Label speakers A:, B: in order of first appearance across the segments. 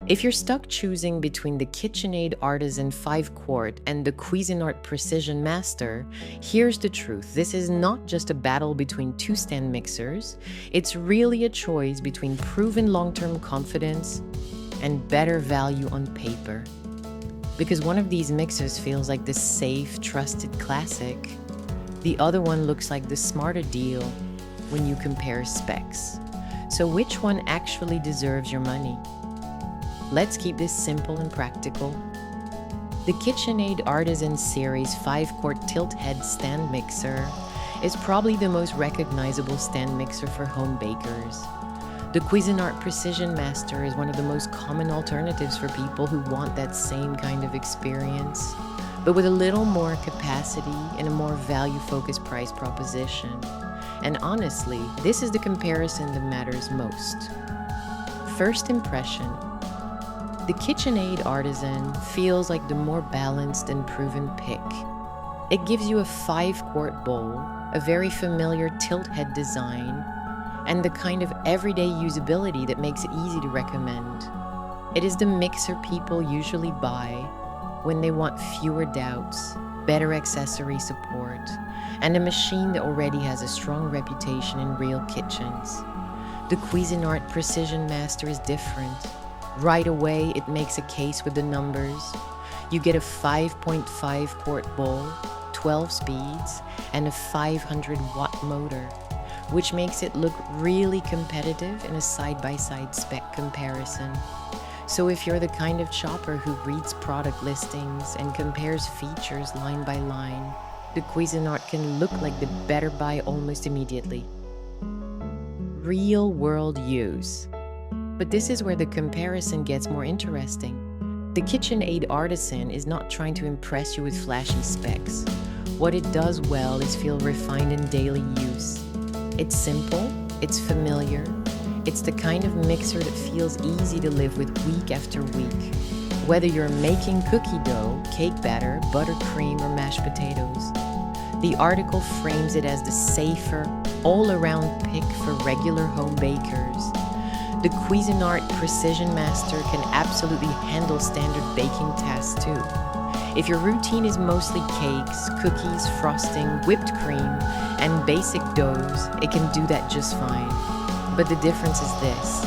A: If you're stuck choosing between the KitchenAid Artisan 5 Quart and the Cuisinart Precision Master, here's the truth. This is not just a battle between two stand mixers. It's really a choice between proven long-term confidence and better value on paper. Because one of these mixers feels like the safe, trusted classic, the other one looks like the smarter deal when you compare specs. So which one actually deserves your money? Let's keep this simple and practical. The KitchenAid Artisan Series 5-quart tilt head stand mixer is probably the most recognizable stand mixer for home bakers. The Cuisinart Precision Master is one of the most common alternatives for people who want that same kind of experience, but with a little more capacity and a more value-focused price proposition. And honestly, this is the comparison that matters most. First impression. The KitchenAid Artisan feels like the more balanced and proven pick. It gives you a 5-quart bowl, a very familiar tilt head design, and the kind of everyday usability that makes it easy to recommend. It is the mixer people usually buy when they want fewer doubts, better accessory support, and a machine that already has a strong reputation in real kitchens. The Cuisinart Precision Master is different. Right away, it makes a case with the numbers. You get a 5.5 quart bowl, 12 speeds, and a 500-watt motor, which makes it look really competitive in a side-by-side spec comparison. So if you're the kind of shopper who reads product listings and compares features line by line, the Cuisinart can look like the better buy almost immediately. Real-world use. But this is where the comparison gets more interesting. The KitchenAid Artisan is not trying to impress you with flashy specs. What it does well is feel refined in daily use. It's simple, it's familiar, it's the kind of mixer that feels easy to live with week after week. Whether you're making cookie dough, cake batter, buttercream, or mashed potatoes. The article frames it as the safer, all-around pick for regular home bakers. The Cuisinart Precision Master can absolutely handle standard baking tasks too. If your routine is mostly cakes, cookies, frosting, whipped cream, and basic doughs, it can do that just fine. But the difference is this.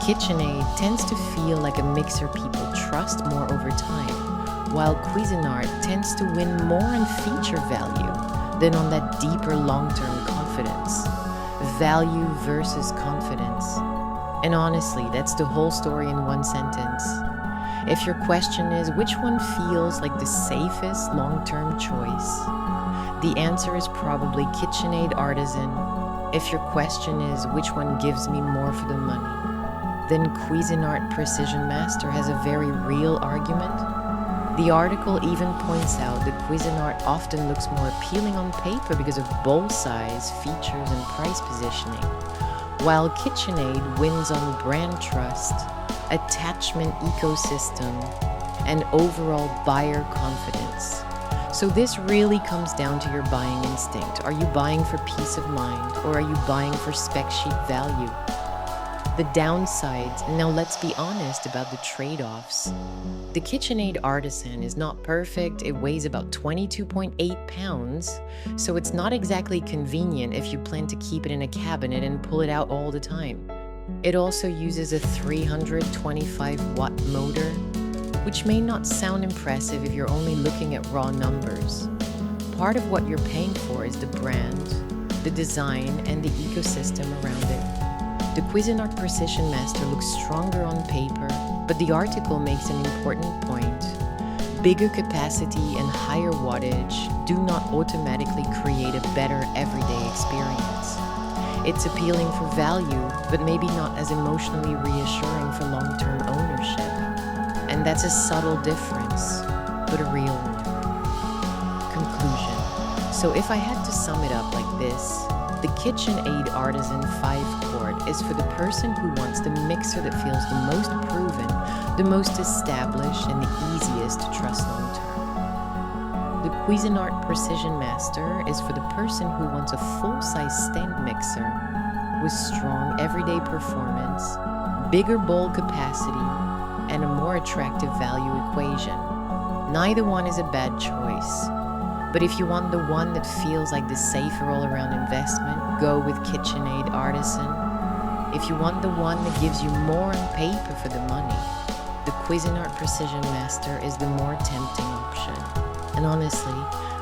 A: KitchenAid tends to feel like a mixer people trust more over time, while Cuisinart tends to win more on feature value than on that deeper long-term confidence. Value versus confidence. And honestly, that's the whole story in one sentence. If your question is which one feels like the safest long-term choice, the answer is probably KitchenAid Artisan. If your question is which one gives me more for the money, then Cuisinart Precision Master has a very real argument. The article even points out that Cuisinart often looks more appealing on paper because of bowl size, features, and price positioning, while KitchenAid wins on brand trust, attachment ecosystem, and overall buyer confidence. So this really comes down to your buying instinct. Are you buying for peace of mind, or are you buying for spec sheet value? The downsides, now let's be honest about the trade-offs. The KitchenAid Artisan is not perfect. It weighs about 22.8 pounds, so it's not exactly convenient if you plan to keep it in a cabinet and pull it out all the time. It also uses a 325-watt motor, which may not sound impressive if you're only looking at raw numbers. Part of what you're paying for is the brand, the design, and the ecosystem around it. The Cuisinart Precision Master looks stronger on paper, but the article makes an important point. Bigger capacity and higher wattage do not automatically create a better everyday experience. It's appealing for value, but maybe not as emotionally reassuring for long-term ownership. And that's a subtle difference, but a real one. Conclusion. So if I had to sum it up like this, the KitchenAid Artisan 5-quart is for the person who wants the mixer that feels the most proven, the most established, and the easiest to trust long-term. The Cuisinart Precision Master is for the person who wants a full-size stand mixer with strong everyday performance, bigger bowl capacity, and a more attractive value equation. Neither one is a bad choice. But if you want the one that feels like the safer all-around investment, go with KitchenAid Artisan. If you want the one that gives you more on paper for the money, the Cuisinart Precision Master is the more tempting option. And honestly,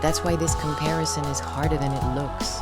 A: that's why this comparison is harder than it looks.